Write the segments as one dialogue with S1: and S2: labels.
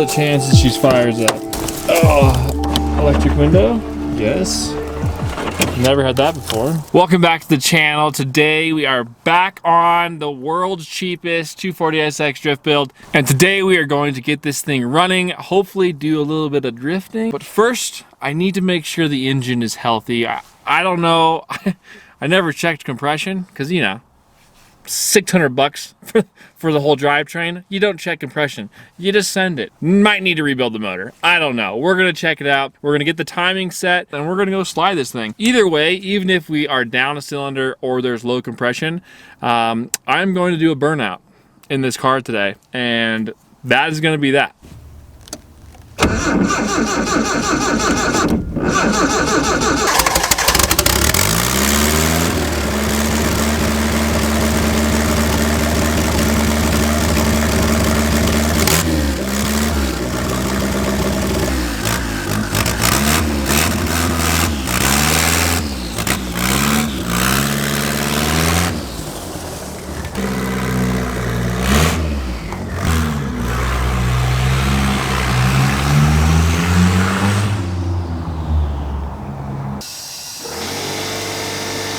S1: are the chances she fires up? Oh, electric window? Yes. Never had that before. Welcome back to the channel. Today we are back on the world's cheapest 240SX drift build. And today we are going to get this thing running, hopefully do a little bit of drifting. But first, I need to make sure the engine is healthy. I don't know. I never checked compression because, you know, $600 for the whole drivetrain. You don't check compression. You just send it. Might need to rebuild the motor. I don't know. We're gonna check it out. We're gonna get the timing set and we're gonna go slide this thing. Either way, even if we are down a cylinder or there's low compression, I'm going to do a burnout in this car today, and that is gonna be that.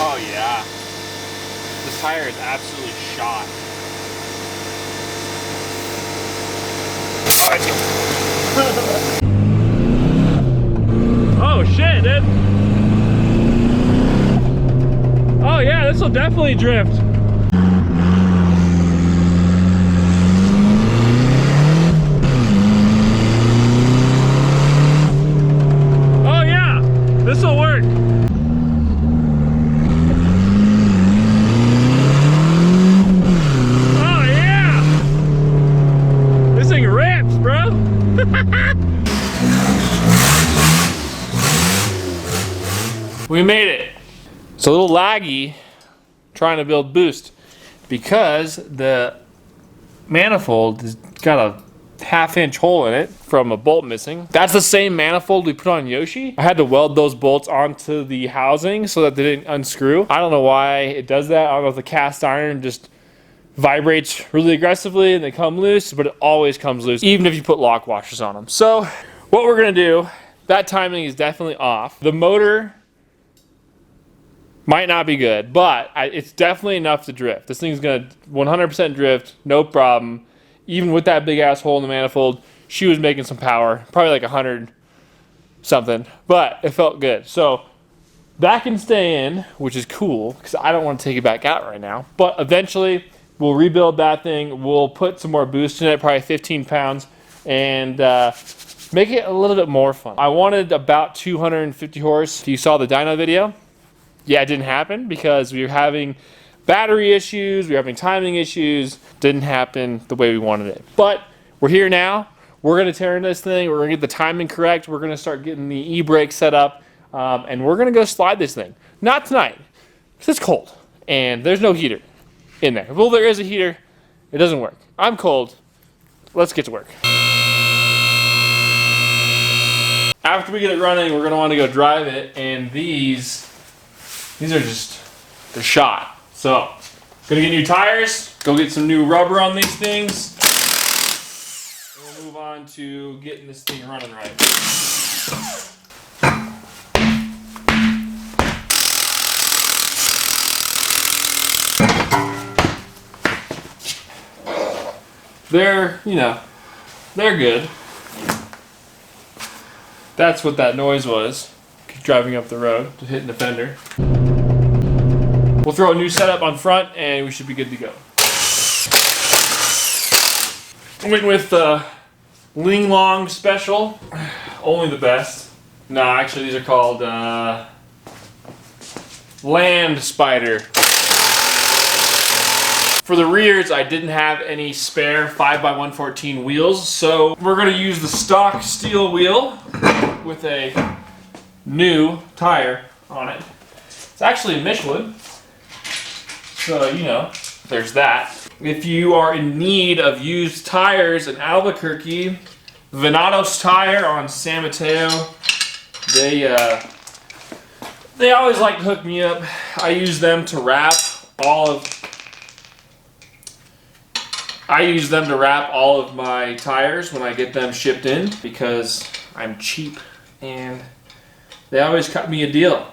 S1: Oh yeah, this tire is absolutely shot. Oh shit, dude. Oh yeah, this will definitely drift. Oh yeah, this will work. We made it. It's a little laggy trying to build boost because the manifold has got a half-inch hole in it from a bolt missing. That's the same manifold we put on Yoshi. I had to weld those bolts onto the housing so that they didn't unscrew. I don't know why it does that. I don't know if the cast iron just vibrates really aggressively and they come loose, but it always comes loose even if you put lock washers on them. So what we're gonna do, that timing is definitely off. The motor might not be good, but it's definitely enough to drift. This thing's gonna 100% drift, no problem. Even with that big ass hole in the manifold, she was making some power, probably like 100 something, but it felt good. So that can stay in, which is cool because I don't want to take it back out right now. But eventually we'll rebuild that thing. We'll put some more boost in it, probably 15 pounds, and make it a little bit more fun. I wanted about 250 horse. If you saw the dyno video, yeah, it didn't happen because we were having battery issues, we were having timing issues. Didn't happen the way we wanted it. But we're here now. We're gonna tear into this thing. We're gonna get the timing correct. We're gonna start getting the e-brake set up, and we're gonna go slide this thing. Not tonight, because it's cold and there's no heater in there. Well, there is a heater. It doesn't work. I'm cold. Let's get to work. After we get it running, we're gonna want to go drive it, and these are just, they're shot. So, gonna get new tires, go get some new rubber on these things, and we'll move on to getting this thing running right. They're, you know, they're good. That's what that noise was, driving up the road, just hitting the fender. We'll throw a new setup on front and we should be good to go. I went with the Ling Long Special, only the best. No, actually these are called Land Spider. For the rears, I didn't have any spare 5x114 wheels, so we're gonna use the stock steel wheel with a new tire on it. It's actually a Michelin, so you know, there's that. If you are in need of used tires in Albuquerque, Venados Tire on San Mateo, they always like to hook me up. I use them to wrap all of I use them to wrap all of my tires when I get them shipped in because I'm cheap and they always cut me a deal.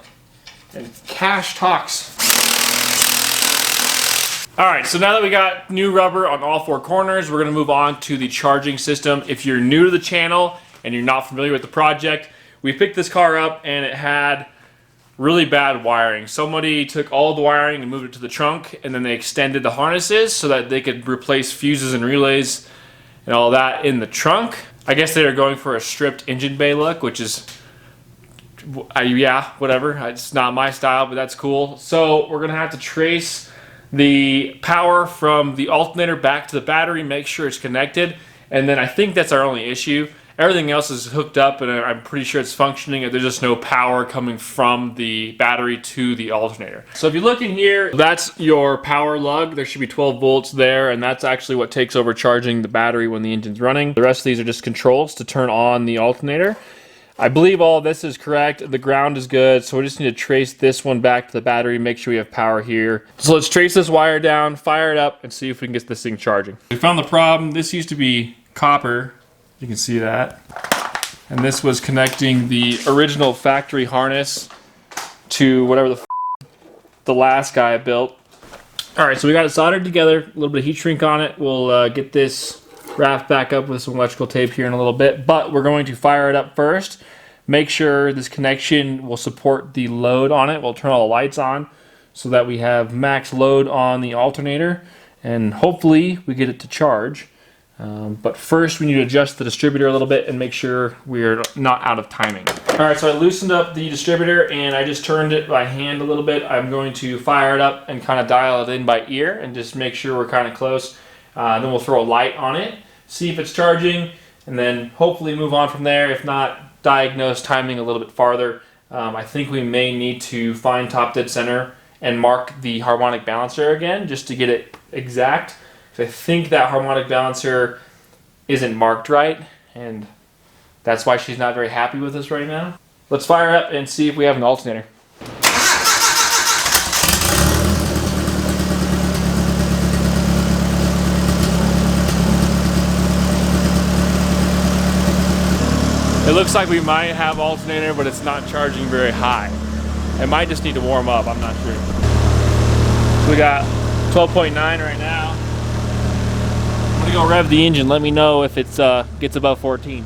S1: And cash talks. Alright, so now that we got new rubber on all four corners, we're going to move on to the charging system. If you're new to the channel and you're not familiar with the project, we picked this car up and it had really bad wiring. Somebody took all the wiring and moved it to the trunk, and then they extended the harnesses so that they could replace fuses and relays and all that in the trunk. I guess they were going for a stripped engine bay look, which is, yeah, whatever. It's not my style, but that's cool. So we're gonna have to trace the power from the alternator back to the battery, make sure it's connected, and then I think that's our only issue. Everything else is hooked up and I'm pretty sure it's functioning, and there's just no power coming from the battery to the alternator. So if you look in here, that's your power lug. There should be 12 volts there, and that's actually what takes over charging the battery when the engine's running. The rest of these are just controls to turn on the alternator. I believe all of this is correct. The ground is good, so we just need to trace this one back to the battery, make sure we have power here. So let's trace this wire down, fire it up, and see if we can get this thing charging. We found the problem. This used to be copper. You can see that. And this was connecting the original factory harness to whatever the last guy built. Alright, so we got it soldered together, a little bit of heat shrink on it. We'll get this wrapped back up with some electrical tape here in a little bit, but we're going to fire it up first. Make sure this connection will support the load on it. We'll turn all the lights on so that we have max load on the alternator, and hopefully we get it to charge. But first we need to adjust the distributor a little bit and make sure we're not out of timing. Alright, so I loosened up the distributor and I just turned it by hand a little bit. I'm going to fire it up and kind of dial it in by ear and just make sure we're kind of close. Then we'll throw a light on it, see if it's charging, and then hopefully move on from there. If not, diagnose timing a little bit farther. I think we may need to find top dead center and mark the harmonic balancer again just to get it exact. I think that harmonic balancer isn't marked right, and that's why she's not very happy with us right now. Let's fire up and see if we have an alternator. It looks like we might have alternator, but it's not charging very high. It might just need to warm up, I'm not sure. So we got 12.9 right now. I'm gonna go rev the engine. Let me know if it gets above 14.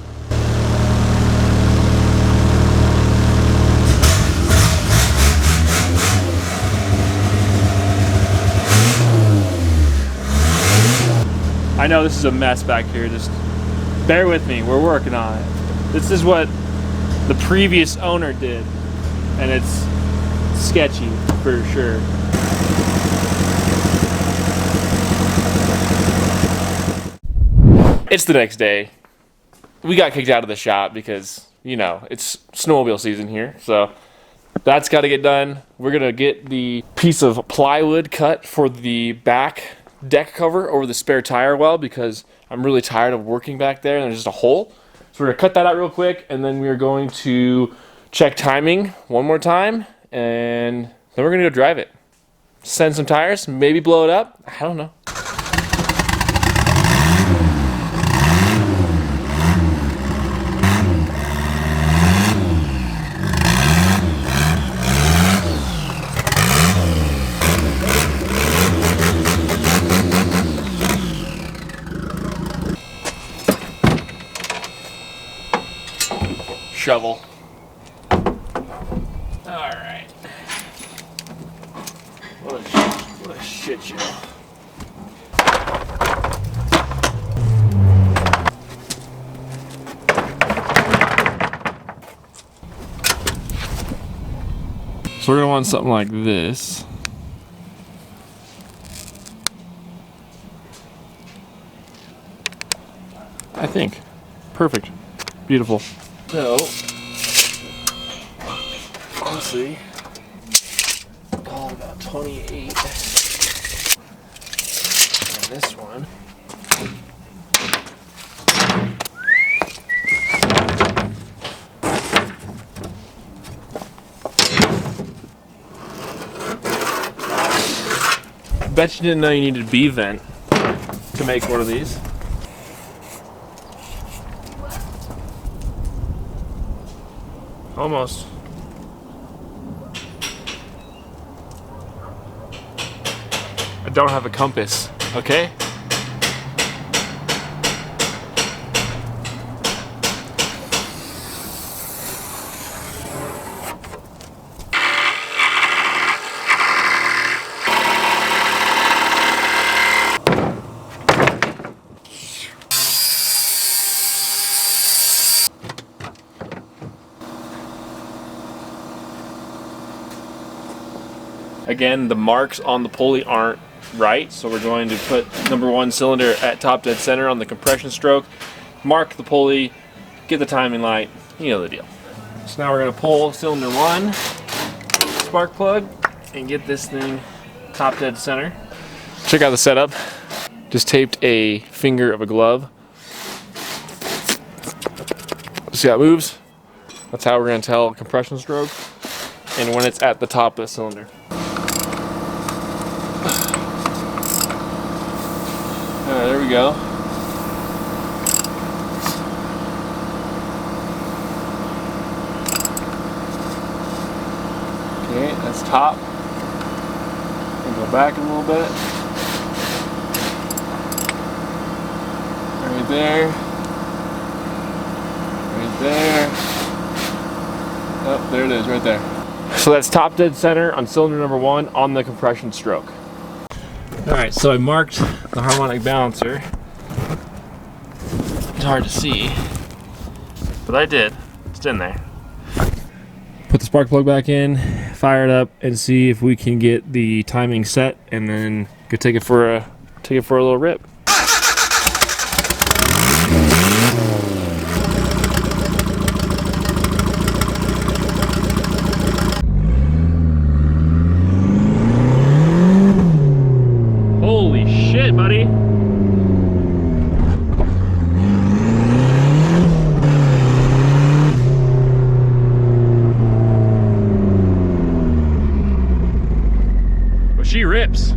S1: I know this is a mess back here. Just bear with me. We're working on it. This is what the previous owner did, and it's sketchy for sure. It's the next day. We got kicked out of the shop because, you know, it's snowmobile season here. So that's got to get done. We're going to get the piece of plywood cut for the back deck cover over the spare tire well because I'm really tired of working back there and there's just a hole. So we're going to cut that out real quick, and then we're going to check timing one more time, and then we're going to go drive it. Send some tires, maybe blow it up. I don't know. Shovel. Alright. What a shit show. So we're gonna want something like this. I think. Perfect. Beautiful. So, let's see. Call it about 28. And this one. Bet you didn't know you needed a B vent. Because to make one of these. Almost. I don't have a compass, okay? Again, the marks on the pulley aren't right, so we're going to put number 1 cylinder at top dead center on the compression stroke, mark the pulley, get the timing light, you know the deal. So now we're going to pull cylinder 1, spark plug, and get this thing top dead center. Check out the setup. Just taped a finger of a glove. See how it moves? That's how we're going to tell compression stroke and when it's at the top of the cylinder. Alright, there we go. Okay, that's top. And go back a little bit. Right there. Right there. Oh, there it is, right there. So that's top dead center on cylinder number 1 on the compression stroke. Alright, so I marked the harmonic balancer. It's hard to see, but I did. It's in there. Put the spark plug back in, fire it up, and see if we can get the timing set, and then go take it for a little rip. Holy shit, buddy. But she rips.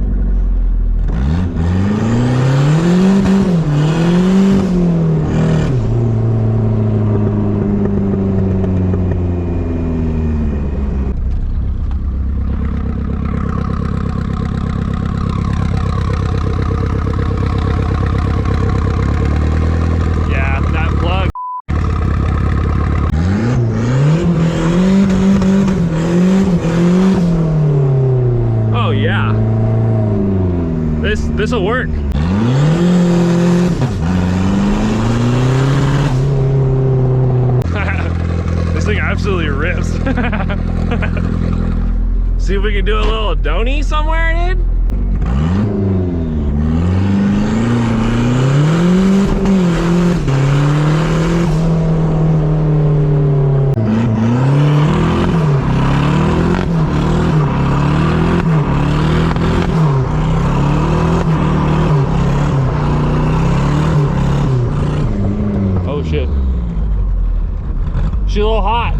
S1: This'll work. This thing absolutely rips. See if we can do a little donny somewhere, dude. She's a little hot.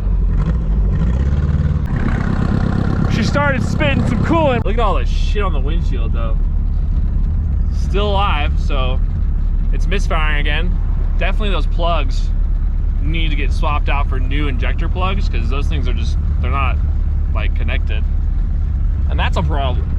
S1: She started spitting some coolant. Look at all the shit on the windshield though. Still alive, so it's misfiring again. Definitely those plugs need to get swapped out for new injector plugs because those things are just, they're not like connected. And that's a problem.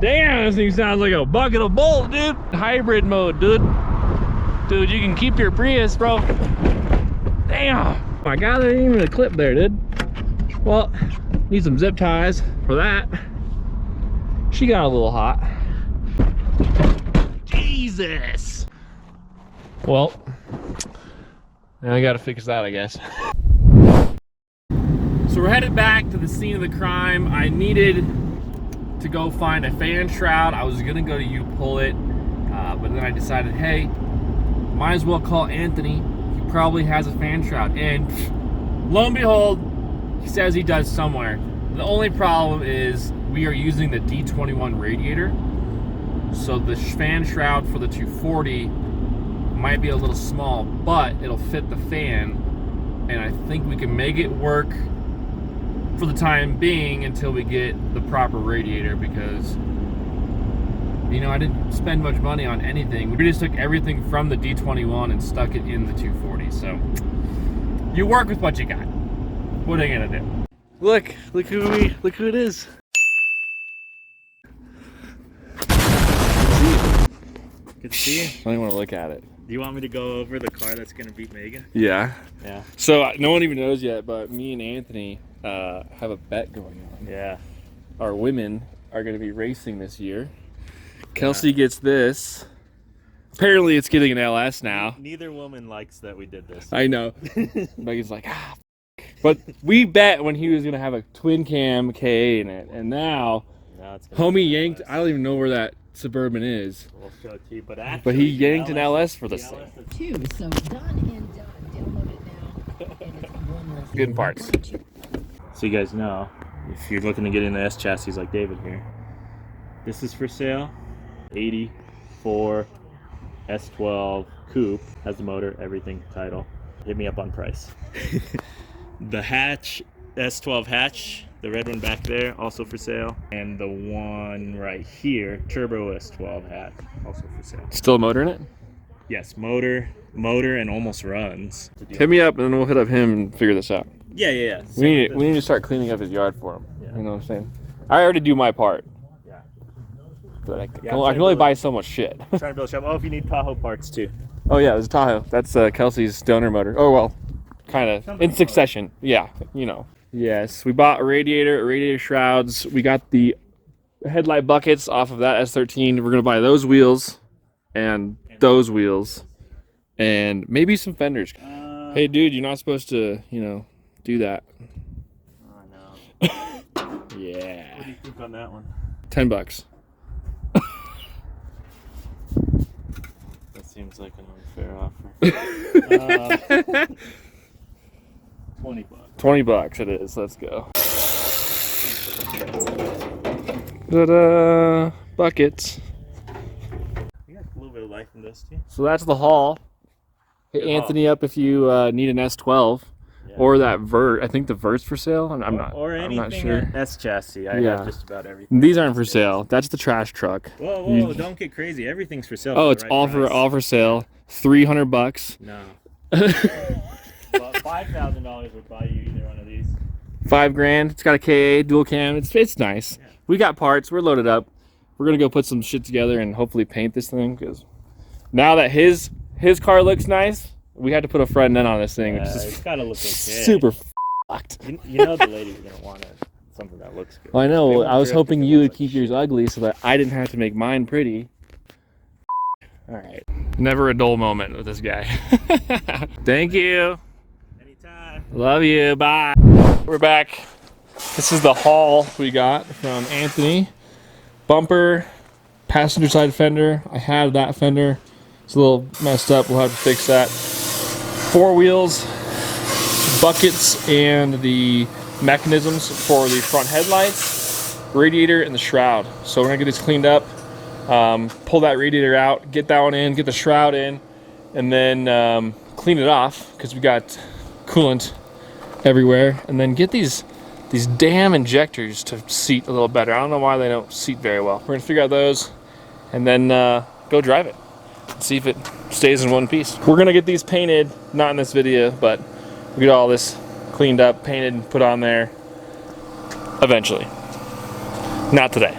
S1: Damn, this thing sounds like a bucket of bolts, dude. Hybrid mode, dude. Dude, you can keep your Prius, bro. Damn. My God, there ain't even a clip there, dude. Well, need some zip ties for that. She got a little hot. Jesus. Well, now I gotta fix that, I guess. So we're headed back to the scene of the crime. I needed to go find a fan shroud. I was gonna go to U-Pull it, but then I decided, hey, might as well call Anthony. He probably has a fan shroud, and lo and behold, he says he does somewhere. The only problem is we are using the D21 radiator, so the fan shroud for the 240 might be a little small, but it'll fit the fan, and I think we can make it work for the time being until we get the proper radiator, because you know, I didn't spend much money on anything. We just took everything from the D21 and stuck it in the 240. So you work with what you got. What are you gonna do? Look who it is.
S2: Good to see you.
S1: I don't even want to look at it.
S2: Do you want me to go over the car that's gonna beat Megan?
S1: Yeah.
S2: Yeah.
S1: So no one even knows yet, but me and Anthony have a bet going on.
S2: Yeah.
S1: Our women are going to be racing this year. Kelsey gets this. Apparently it's getting an LS now.
S2: Neither woman likes that we did this.
S1: I know. Megan's like, ah. But we bet when he was going to have a twin cam KA in it. And now
S2: it's
S1: homie yanked, I don't even know where that Suburban is.
S2: We'll show it to you, but
S1: he yanked an LS for this thing.
S3: Two, so done and done. Download it now. And it's one less.
S1: Good parts.
S2: So you guys know, if you're looking to get into S chassis like David here, this is for sale. 84 S12 coupe, has the motor, everything, title. Hit me up on price. The hatch, S12 hatch, the red one back there, also for sale. And the one right here, turbo S12 hatch, also for sale.
S1: Still a motor in it?
S2: Yes, motor, and almost runs.
S1: Hit me up and then we'll hit up him and figure this out.
S2: Yeah.
S1: We need to start cleaning up his yard for him.
S2: Yeah.
S1: You know what I'm saying? I already do my part.
S2: Yeah.
S1: But I can only buy so much shit.
S2: Trying to build a shop. Oh, if you need Tahoe parts too.
S1: Oh yeah, there's a Tahoe. That's Kelsey's donor motor. Oh well, kind of in succession. Yeah, you know. Yes, we bought a radiator shrouds. We got the headlight buckets off of that S13. We're gonna buy those wheels and those wheels and maybe some fenders. Hey dude, you're not supposed to, you know, do that.
S2: I know.
S1: Yeah.
S2: What do you think on that one?
S1: $10.
S2: That seems like an unfair offer. $20.
S1: $20 it is. Let's go. Ta-da! Buckets.
S2: You got a little bit of life in this too.
S1: So that's the haul. Hit
S2: Good
S1: Anthony up if you need an S12 or that Vert. I think the Vert's for sale. I'm not.
S2: Or anything
S1: I'm not sure.
S2: S chassis. I
S1: Yeah.
S2: have just about everything.
S1: These aren't for sale. That's the trash truck.
S2: Whoa! Don't get crazy. Everything's for sale.
S1: Oh,
S2: for
S1: it's
S2: the right
S1: all
S2: price.
S1: for sale. $300.
S2: No. Well, $5,000 would buy you either one of these.
S1: $5,000. It's got a KA dual cam. It's nice.
S2: Yeah.
S1: We got parts. We're loaded up. We're gonna go put some shit together and hopefully paint this thing, because now that his car looks nice, we had to put a front end on this thing. It's
S2: It's
S1: just
S2: gotta look okay.
S1: super fucked.
S2: You know the ladies are gonna want something that looks good.
S1: Well, I
S2: They
S1: know.
S2: won't
S1: I was
S2: drift
S1: hoping
S2: if it
S1: you would
S2: looks
S1: keep
S2: like
S1: yours ugly so that I didn't have to make mine pretty. All right. Never a dull moment with this guy. Thank you.
S2: Anytime.
S1: Love you. Bye. We're back. This is the haul we got from Anthony. Bumper, passenger side fender. I had that fender. It's a little messed up. We'll have to fix that. 4 wheels, buckets, and the mechanisms for the front headlights, radiator, and the shroud. So we're gonna get this cleaned up, pull that radiator out, get that one in, get the shroud in, and then clean it off because we got coolant everywhere, and then get these damn injectors to seat a little better. I don't know why they don't seat very well. We're gonna figure out those and then go drive it and see if it stays in one piece. We're gonna get these painted, not in this video, but we get all this cleaned up, painted, and put on there eventually. Not today.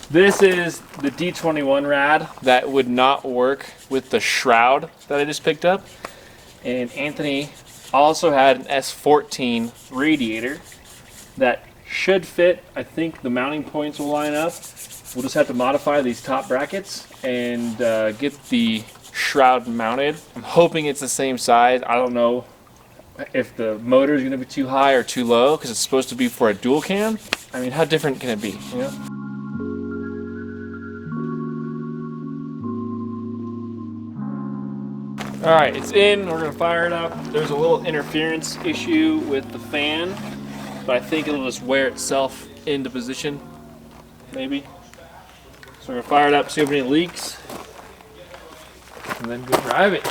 S1: This is the D21 rad that would not work with the shroud that I just picked up. And Anthony also had an S14 radiator that should fit. I think the mounting points will line up. We'll just have to modify these top brackets and get the shroud mounted. I'm hoping it's the same size. I don't know if the motor is going to be too high or too low because it's supposed to be for a dual cam. I mean, how different can it be, you know? All right, it's in. We're gonna fire it up. There's a little interference issue with the fan, but I think it'll just wear itself into position, maybe. So we're gonna fire it up, see if any leaks, and then go drive it.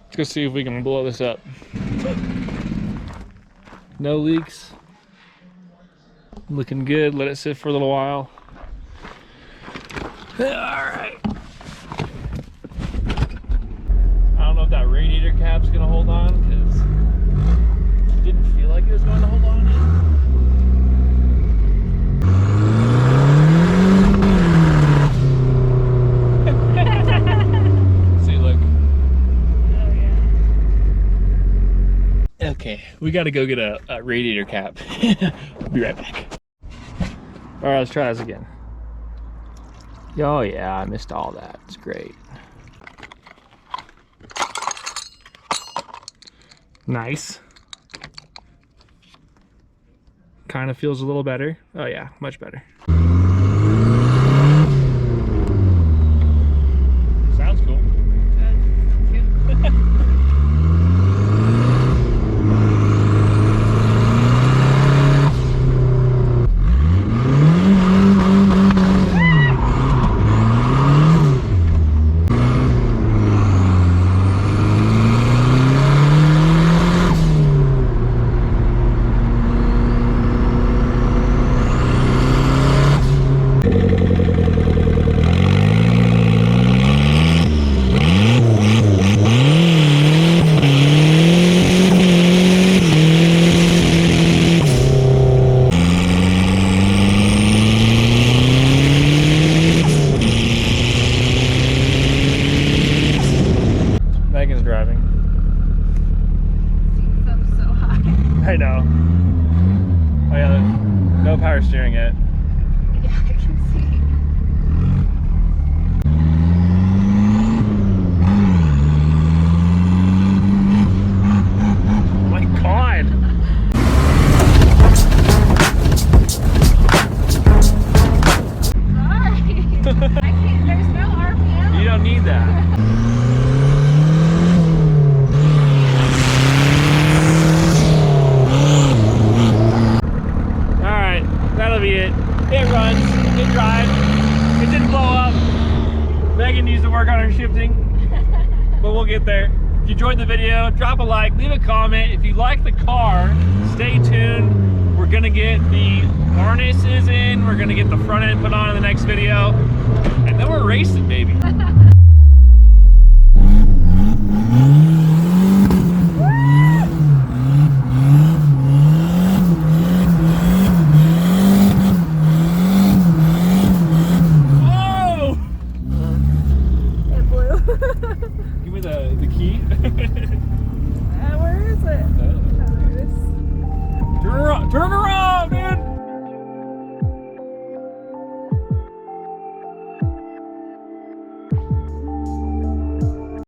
S1: Let's go see if we can blow this up. No leaks. Looking good. Let it sit for a little while. Alright. I don't know if that radiator cap's gonna hold on, because it didn't feel like it was going to hold on. See, look. Okay, we gotta go get a radiator cap. Be right back. Alright, let's try this again. Oh yeah, I missed all that. It's great. Nice. Kind of feels a little better. Oh yeah, much better. Sounds cool. Megan's driving.
S3: Seat's up so high.
S1: I know. Oh yeah, no power steering yet.
S3: Yeah, I can see.
S1: Oh my god!
S3: Sorry. I can't, there's no RPM.
S1: You don't need that. Alright, that'll be it. It runs, it drives, it didn't blow up. Megan needs to work on her shifting, but we'll get there. If you enjoyed the video, drop a like, leave a comment. If you like the car, stay tuned. We're gonna get the harnesses in, we're gonna get the front end put on in the next video, and then we're racing, baby.